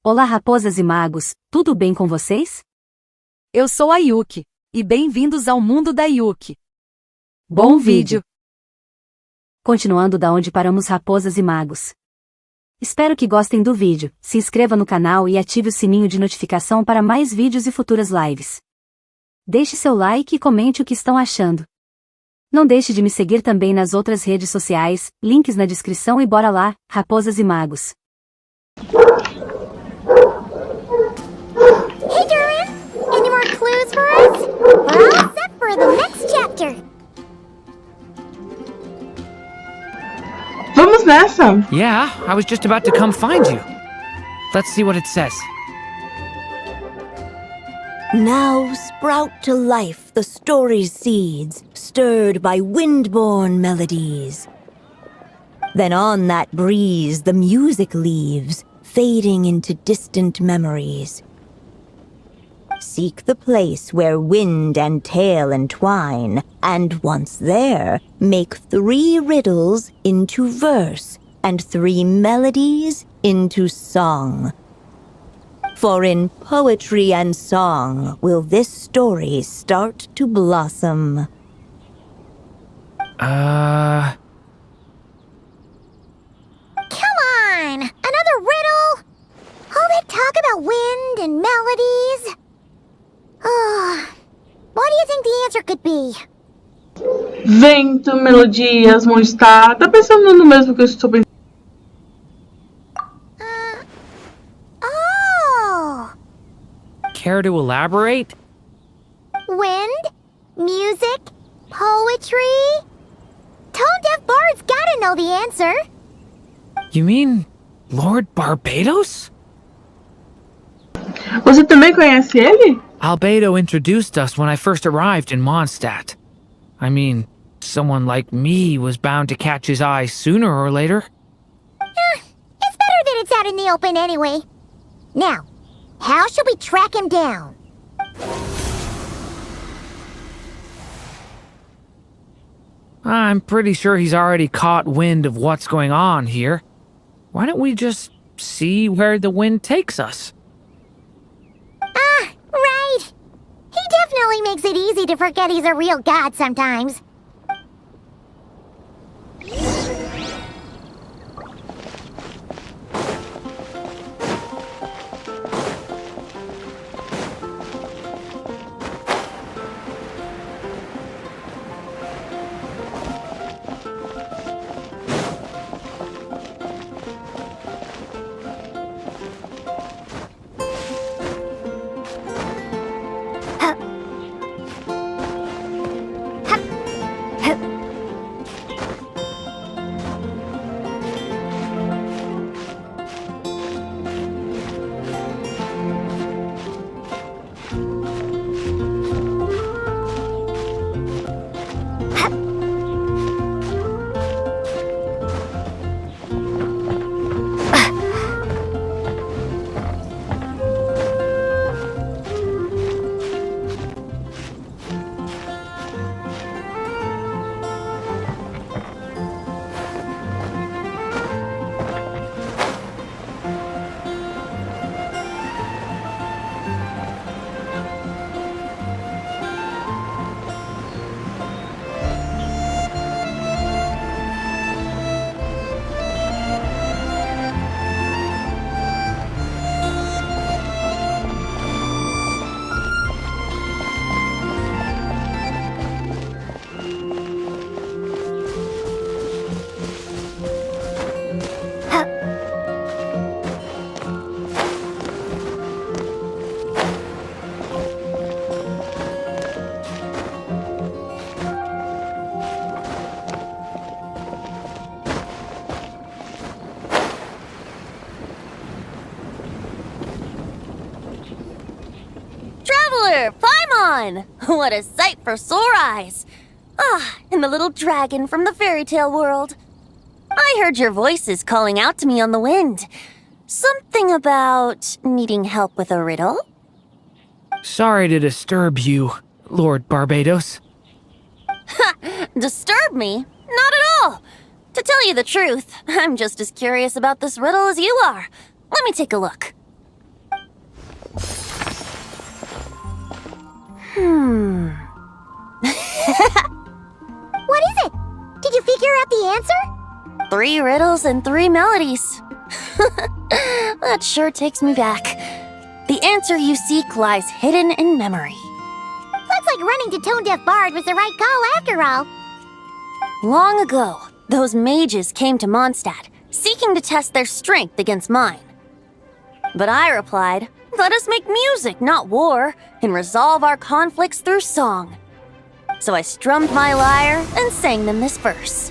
Olá, raposas e magos, tudo bem com vocês? Eu sou a Yuki, e bem-vindos ao mundo da Yuki. Bom vídeo! Continuando da onde paramos, raposas e magos. Espero que gostem do vídeo, se inscreva no canal e ative o sininho de notificação para mais vídeos e futuras lives. Deixe seu like e comente o que estão achando. Não deixe de me seguir também nas outras redes sociais, links na descrição e bora lá, raposas e magos. Hey, Durin! Any more clues for us? We're all set for the next chapter. Vamos nessa! Yeah, I was just about to come find you. Let's see what it says. Now sprout to life the story's seeds, stirred by wind-born melodies. Then on that breeze the music leaves, fading into distant memories. Seek the place where wind and tale entwine, and once there, make 3 riddles into verse, and 3 melodies into song. For in poetry and song will this story start to blossom. Come on! Another riddle? All that talk about wind and melodies? What do you think the answer could be? Vento, melodias, mal-estar. Tá pensando no mesmo que eu estou pensando? Oh! Care to elaborate? Wind? Music? Poetry? Tone-deaf bards gotta know the answer. You mean Lord Barbados? Você também conhece ele? Albedo introduced us when I first arrived in Mondstadt. I mean, someone like me was bound to catch his eye sooner or later. It's better that it's out in the open anyway. Now, how should we track him down? I'm pretty sure he's already caught wind of what's going on here. Why don't we just see where the wind takes us? Right. He definitely makes it easy to forget he's a real god sometimes. Traveler, Paimon! What a sight for sore eyes! And the little dragon from the fairy tale world. I heard your voices calling out to me on the wind. Something about needing help with a riddle? Sorry to disturb you, Lord Barbados. Disturb me? Not at all! To tell you the truth, I'm just as curious about this riddle as you are. Let me take a look. 3 riddles and 3 melodies. That sure takes me back. The answer you seek lies hidden in memory. Looks like running to Tone Deaf Bard was the right call after all. Long ago, those mages came to Mondstadt, seeking to test their strength against mine. But I replied, let us make music, not war, and resolve our conflicts through song. So I strummed my lyre and sang them this verse.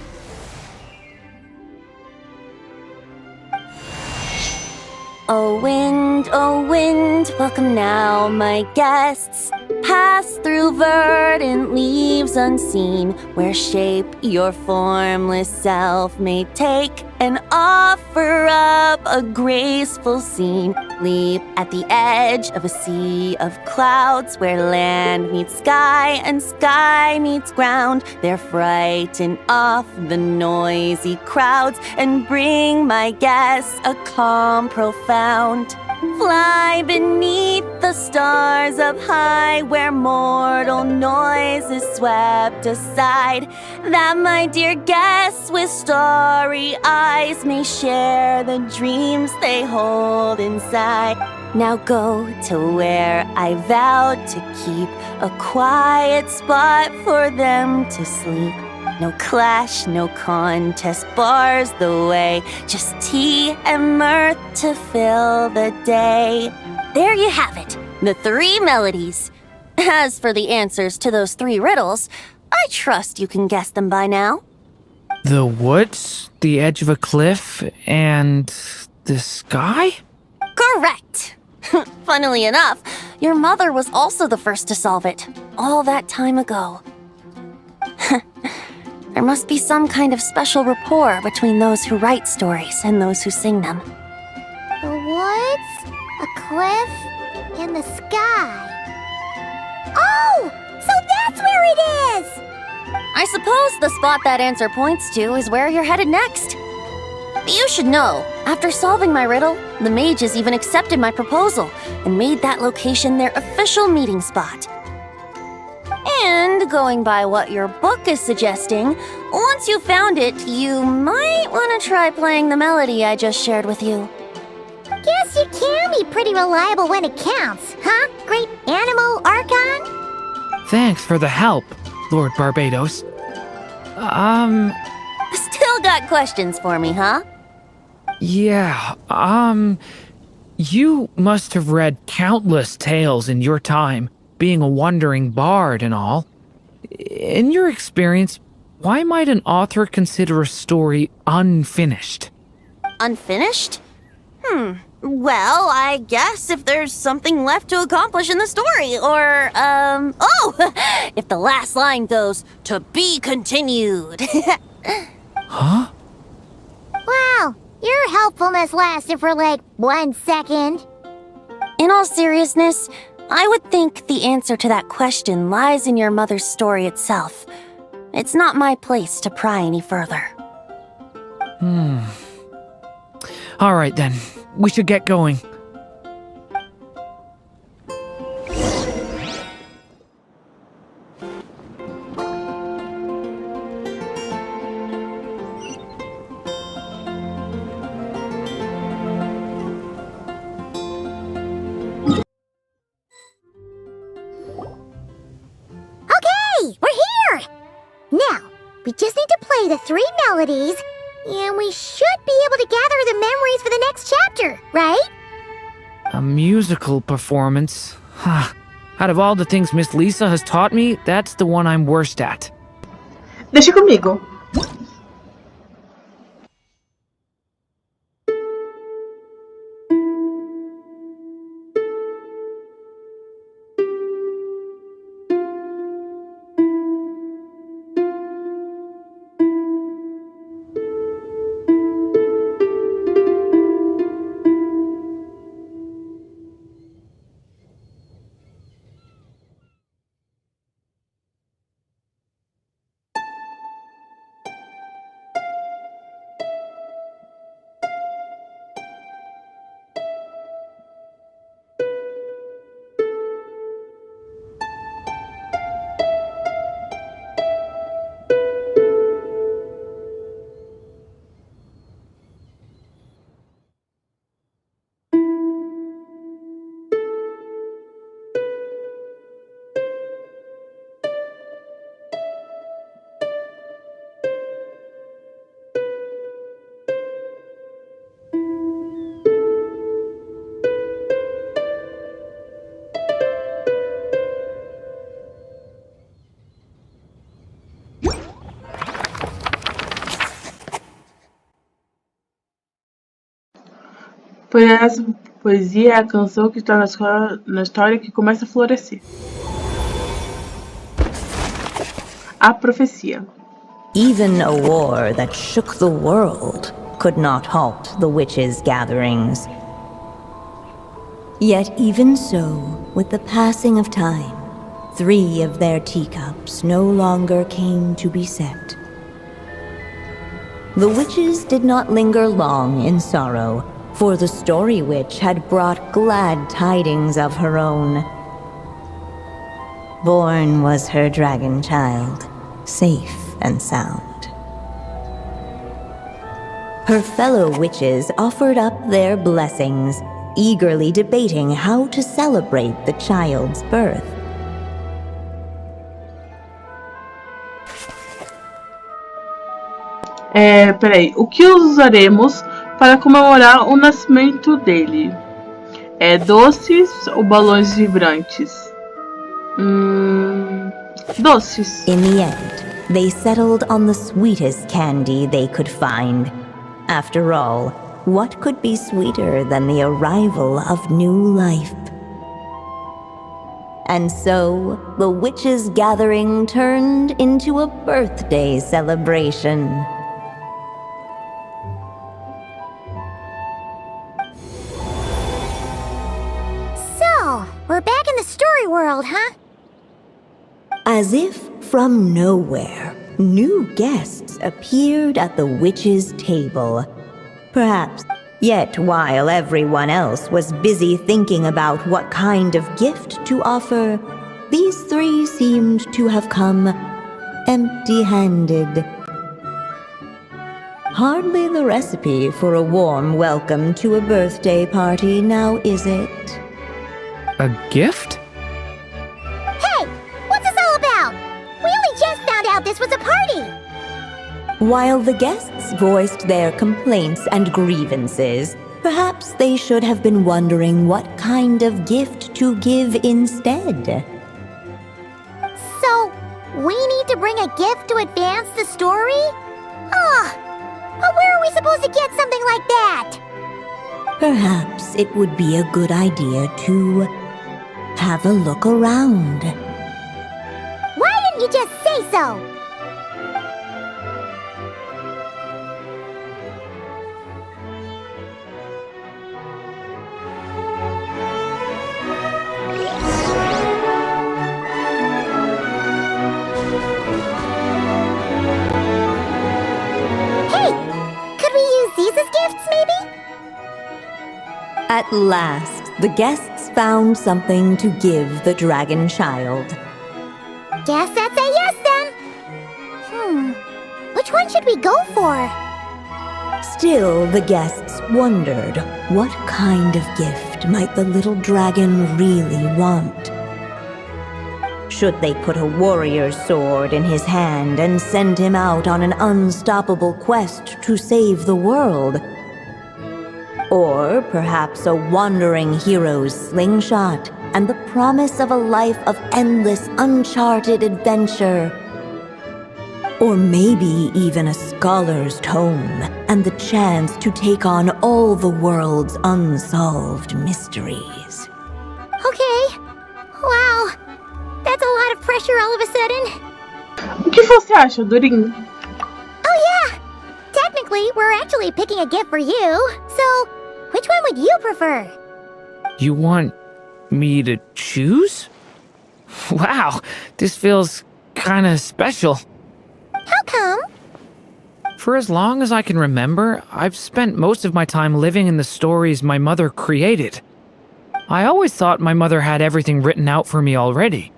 O wind, welcome now, my guests. Pass through verdant leaves unseen, where shape your formless self may take, and offer up a graceful scene. Leap at the edge of a sea of clouds, where land meets sky and sky meets ground. There frighten off the noisy crowds, and bring my guests a calm profound. Fly beneath the stars up high, where mortal noise is swept aside, that my dear guests with starry eyes may share the dreams they hold inside. Now go to where I vowed to keep a quiet spot for them to sleep. No clash, no contest bars the way, just tea and mirth to fill the day. There you have it, the 3 melodies. As for the answers to those 3 riddles, I trust you can guess them by now. The woods, the edge of a cliff, and the sky? Correct! Funnily enough, your mother was also the first to solve it, all that time ago. There must be some kind of special rapport between those who write stories and those who sing them. The woods, a cliff, and the sky. Oh! So that's where it is! I suppose the spot that answer points to is where you're headed next. You should know, after solving my riddle, the mages even accepted my proposal and made that location their official meeting spot. And going by what your book is suggesting, once you found it, you might want to try playing the melody I just shared with you. Guess you can be pretty reliable when it counts, huh, Great Animal Archon? Thanks for the help, Lord Barbados. Still got questions for me, huh? Yeah, you must have read countless tales in your time, being a wandering bard and all. In your experience, why might an author consider a story unfinished? Unfinished? Well, I guess if there's something left to accomplish in the story, or, if the last line goes, to be continued. Huh? Wow, your helpfulness lasted for like 1 second. In all seriousness, I would think the answer to that question lies in your mother's story itself. It's not my place to pry any further. All right then, we should get going. Okay, we're here! Now, we just need to play the 3 melodies, and we should be able to gather the memories for the next chapter, right? A musical performance? Huh. Out of all the things Miss Lisa has taught me, that's the one I'm worst at. Deixa comigo. Pois essa poesia é a canção que está na história que começa a florescer. A profecia. Even a war that shook the world could not halt the witches' gatherings. Yet even so, with the passing of time, 3 of their teacups no longer came to be set. The witches did not linger long in sorrow, for the Story Witch had brought glad tidings of her own. Born was her dragon child, safe and sound. Her fellow witches offered up their blessings, eagerly debating how to celebrate the child's birth. Peraí, o que usaremos para comemorar o nascimento dele? Doces ou balões vibrantes? Doces. In the end, they settled on the sweetest candy they could find. After all, what could be sweeter than the arrival of new life? And so, the witches' gathering turned into a birthday celebration. So, we're back in the story world, huh? As if from nowhere, new guests appeared at the witches' table. Perhaps, yet while everyone else was busy thinking about what kind of gift to offer, these 3 seemed to have come empty-handed. Hardly the recipe for a warm welcome to a birthday party, now is it? A gift? Hey, what's this all about? We only just found out this was a party! While the guests voiced their complaints and grievances, perhaps they should have been wondering what kind of gift to give instead. So, we need to bring a gift to advance the story? But where are we supposed to get something like that? Perhaps it would be a good idea to have a look around. Why didn't you just say so? Hey, could we use these as gifts, maybe? At last, the guests found something to give the dragon child. Guess that's a yes then. Which one should we go for? Still, the guests wondered what kind of gift might the little dragon really want. Should they put a warrior's sword in his hand and send him out on an unstoppable quest to save the world? Or perhaps a wandering hero's slingshot and the promise of a life of endless, uncharted adventure? Or maybe even a scholar's tome and the chance to take on all the world's unsolved mysteries. Okay. Wow. That's a lot of pressure all of a sudden. O que você acha, Dorin? Oh yeah. Technically, we're actually picking a gift for you. So, which one would you prefer? You want me to choose? Wow, this feels kinda special. How come? For as long as I can remember, I've spent most of my time living in the stories my mother created. I always thought my mother had everything written out for me already,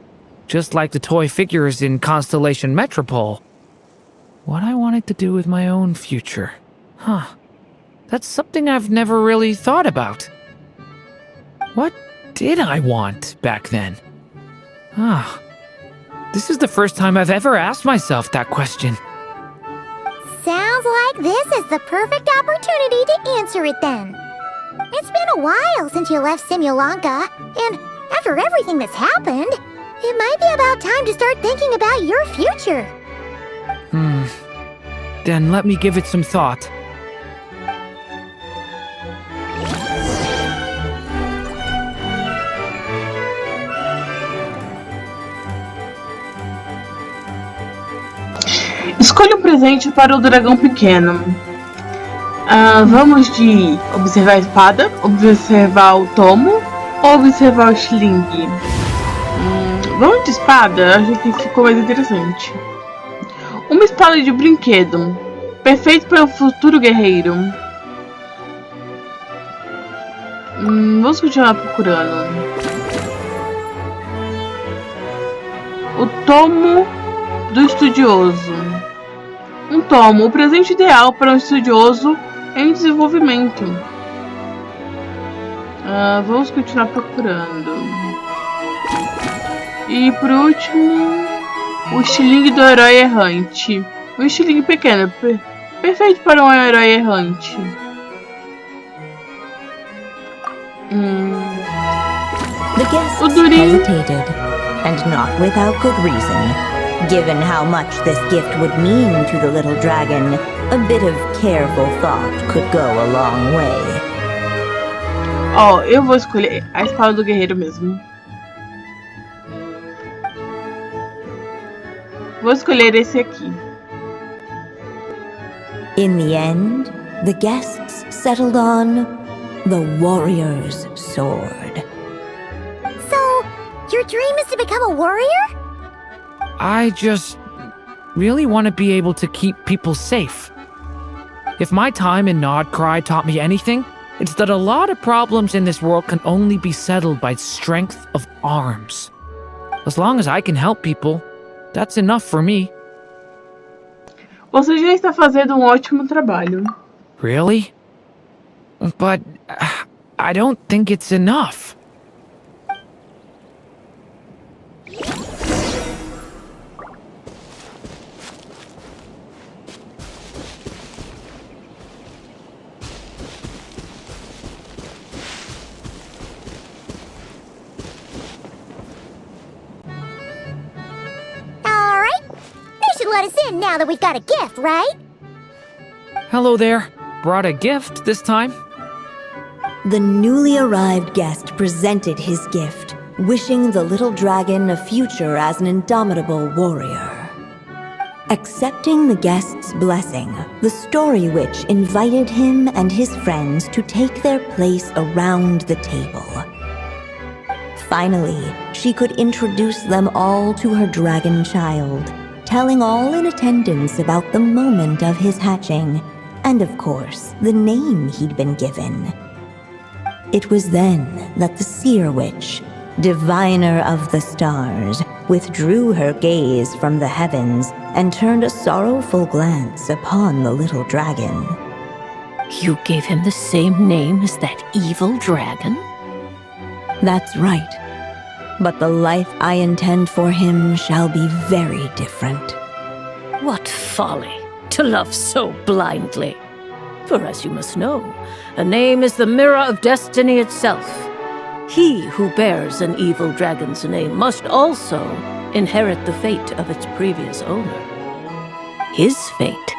just like the toy figures in Constellation Metropole. What I wanted to do with my own future. That's something I've never really thought about. What did I want back then? This is the first time I've ever asked myself that question. Sounds like this is the perfect opportunity to answer it then. It's been a while since you left Simulanka, and after everything that's happened, it might be about time to start thinking about your future. Then let me give it some thought. Escolha um presente para o dragão pequeno. Vamos de observar a espada, observar o tomo ou observar o estilingue? Vamos de espada? Acho que ficou mais interessante. Uma espada de brinquedo. Perfeito para o futuro guerreiro. Vamos continuar procurando. O tomo do estudioso. Um tomo, o presente ideal para um estudioso em desenvolvimento. Vamos continuar procurando. E por último, o estilingue do herói errante. Um estilingue pequeno, perfeito para um herói errante. The guests O Durin. hesitated, and not without good reason. Given how much this gift would mean to the little dragon, a bit of careful thought could go a long way. Eu vou escolher a espada do guerreiro mesmo. Vou escolher esse aqui. In the end, the guests settled on the warrior's sword. So, your dream is to become a warrior? I just really want to be able to keep people safe. If my time in Nodcry taught me anything, it's that a lot of problems in this world can only be settled by strength of arms. As long as I can help people, that's enough for me. Você já está fazendo um ótimo trabalho. Really? But I don't think it's enough. Let us in now that we've got a gift, right? Hello there. Brought a gift this time? The newly arrived guest presented his gift, wishing the little dragon a future as an indomitable warrior. Accepting the guest's blessing, the Story Witch invited him and his friends to take their place around the table. Finally, she could introduce them all to her dragon child, telling all in attendance about the moment of his hatching, and of course, the name he'd been given. It was then that the Seer Witch, diviner of the stars, withdrew her gaze from the heavens and turned a sorrowful glance upon the little dragon. You gave him the same name as that evil dragon? That's right. But the life I intend for him shall be very different. What folly to love so blindly. For as you must know, a name is the mirror of destiny itself. He who bears an evil dragon's name must also inherit the fate of its previous owner. His fate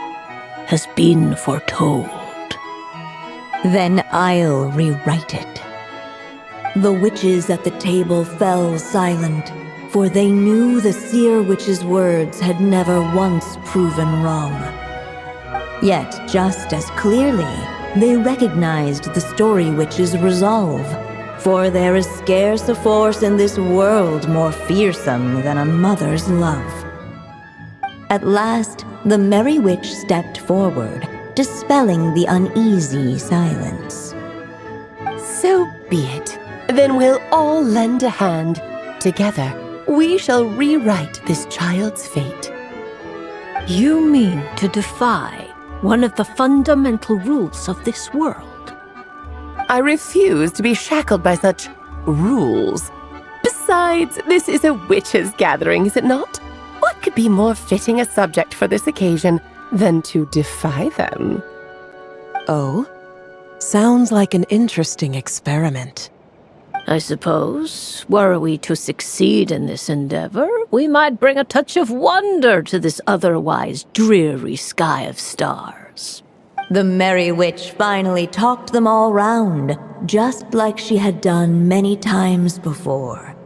has been foretold. Then I'll rewrite it. The witches at the table fell silent, for they knew the Seer Witch's words had never once proven wrong. Yet, just as clearly, they recognized the Story Witch's resolve, for there is scarce a force in this world more fearsome than a mother's love. At last, the Merry Witch stepped forward, dispelling the uneasy silence. So be it. Then we'll all lend a hand. Together, we shall rewrite this child's fate. You mean to defy one of the fundamental rules of this world? I refuse to be shackled by such rules. Besides, this is a witches' gathering, is it not? What could be more fitting a subject for this occasion than to defy them? Oh? Sounds like an interesting experiment. I suppose, were we to succeed in this endeavor, we might bring a touch of wonder to this otherwise dreary sky of stars. The Merry Witch finally talked them all round, just like she had done many times before.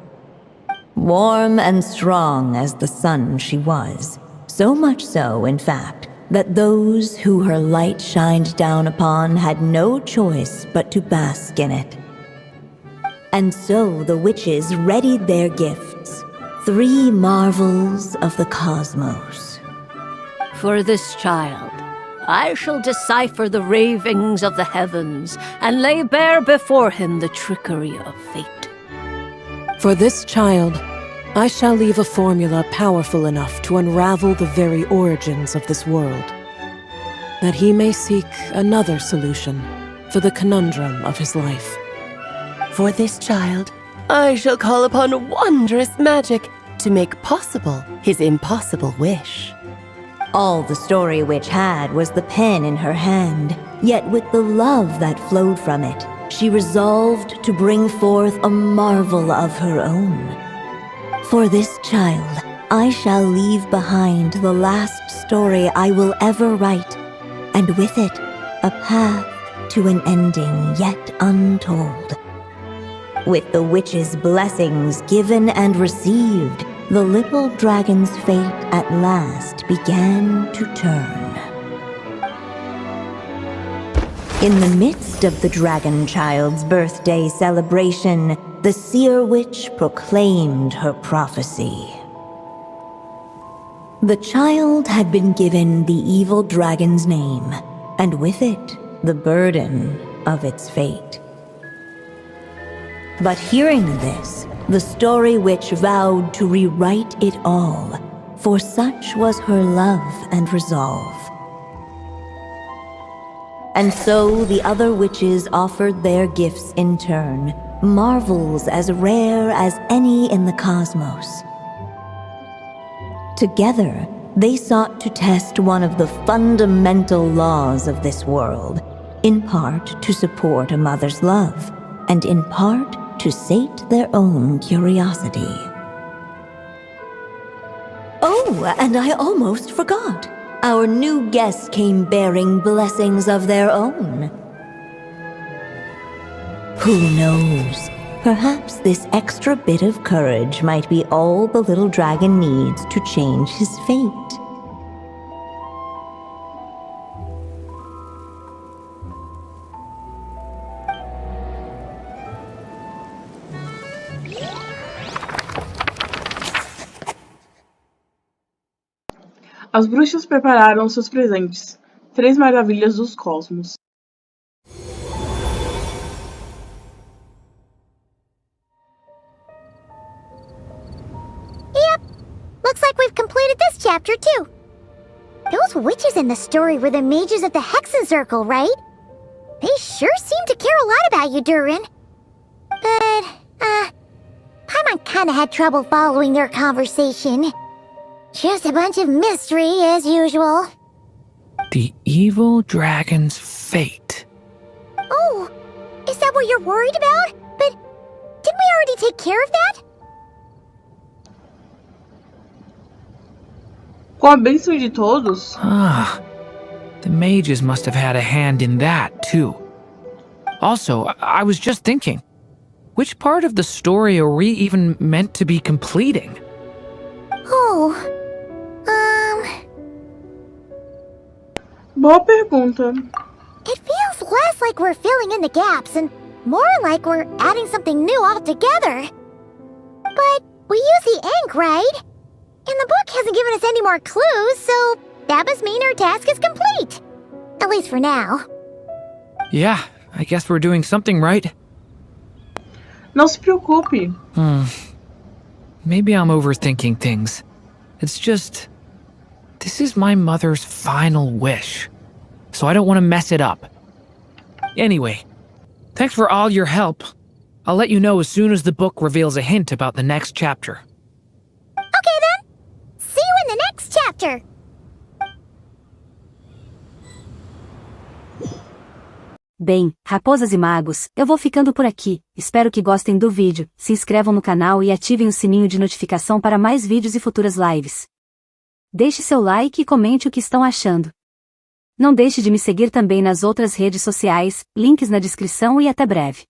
Warm and strong as the sun she was, So much so, in fact, that those who her light shined down upon had no choice but to bask in it. And so the witches readied their gifts, 3 marvels of the cosmos. For this child, I shall decipher the ravings of the heavens and lay bare before him the trickery of fate. For this child, I shall leave a formula powerful enough to unravel the very origins of this world, that he may seek another solution for the conundrum of his life. For this child, I shall call upon wondrous magic to make possible his impossible wish. All the Story Witch had was the pen in her hand, yet with the love that flowed from it, she resolved to bring forth a marvel of her own. For this child, I shall leave behind the last story I will ever write, and with it, a path to an ending yet untold. With the witch's blessings given and received, the little dragon's fate at last began to turn. In the midst of the dragon child's birthday celebration, the seer witch proclaimed her prophecy. The child had been given the evil dragon's name, and with it, the burden of its fate. But hearing this, the Story Witch vowed to rewrite it all, for such was her love and resolve. And so the other witches offered their gifts in turn, marvels as rare as any in the cosmos. Together, they sought to test one of the fundamental laws of this world, in part to support a mother's love, and in part to sate their own curiosity. Oh, and I almost forgot. Our new guests came bearing blessings of their own. Who knows? Perhaps this extra bit of courage might be all the little dragon needs to change his fate. As bruxas prepararam seus presentes, 3 maravilhas dos cosmos. Yep, looks like we've completed this chapter too. Those witches in the story were the mages of the Hexen Circle, right? They sure seem to care a lot about you, Durin. But, Paimon kinda had trouble following their conversation. Just a bunch of mystery, as usual. The evil dragon's fate. Oh, is that what you're worried about? But didn't we already take care of that? Com a bênção de todos, Ah, the mages must have had a hand in that, too. Also, I was just thinking, which part of the story are we even meant to be completing? Oh, boa pergunta. it feels less like we're filling in the gaps and more like we're adding something new altogether. But we use the ink, right? And the book hasn't given us any more clues, so that must mean our task is complete. At least for now. Yeah, I guess we're doing something right. Não se preocupe. Maybe I'm overthinking things. It's just, this is my mother's final wish, so I don't want to mess it up. Anyway, thanks for all your help. I'll let you know as soon as the book reveals a hint about the next chapter. Okay then. See you in the next chapter. Bem, raposas e magos, eu vou ficando por aqui. Espero que gostem do vídeo, se inscrevam no canal e ativem o sininho de notificação para mais vídeos e futuras lives. Deixe seu like e comente o que estão achando. Não deixe de me seguir também nas outras redes sociais, links na descrição e até breve.